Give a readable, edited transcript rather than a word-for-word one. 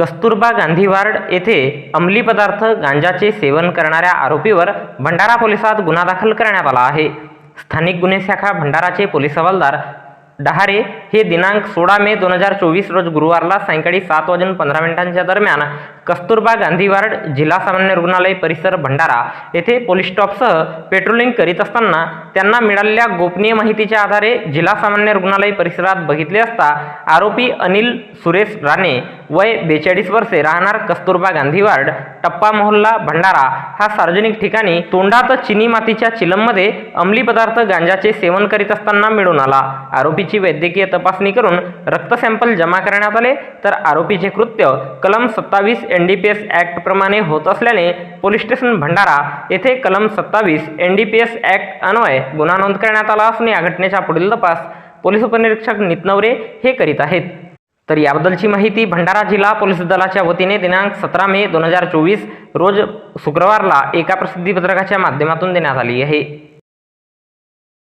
Kasturba Gandhi ward येथे अंमली पदार्थ गांजाचे सेवन करणाऱ्या आरोपीवर भंडारा पोलिसात गुन्हा दाखल करण्यात आला आहे। स्थानिक गुन्हे शाखा भंडाराचे पोलीस हवालदार डहारे हे दिनांक 16 मे 2024 रोज गुरुवारला सायंकाळी 7:15 दरम्यान कस्तुरबा गांधी वार्ड जिल्हा सामान्य रुग्णालय परिसर भंडारा येथे पोलीस स्टॉपसह पेट्रोलिंग करीत असताना त्यांना मिळालेल्या गोपनीय माहितीच्या आधारे जिल्हा सामान्य रुग्णालय परिसरात बघितले असता आरोपी अनिल सुरेश राणे वय 42 वर्षे राहणार कस्तुरबा गांधी वार्ड टप्पा मोहल्ला भंडारा हा सार्वजनिक ठिकाणी तोंडात चिनी मातीच्या चिलममध्ये अंमली पदार्थ गांजाचे सेवन करीत असताना मिळून आला। आरोपीची वैद्यकीय तपासणी करून रक्त सॅम्पल जमा करण्यात आले तर आरोपीचे कृत्य कलम 27 NDPS ऍक्ट प्रमाणे होत असल्याने पोलीस स्टेशन भंडारा येथे कलम 27 NDPS ऍक्ट अन्वये गुन्हा नोंद करण्यात आला असून या घटनेचा पुढील तपास पोलीस उपनिरीक्षक नितनवरे हे करीत आहेत। तर याबद्दलची माहिती भंडारा जिल्हा पोलीस दलाच्या वतीने दिनांक 17 मे 2024 रोज शुक्रवारला एका प्रसिद्धी पत्रकाच्या माध्यमातून देण्यात आली आहे।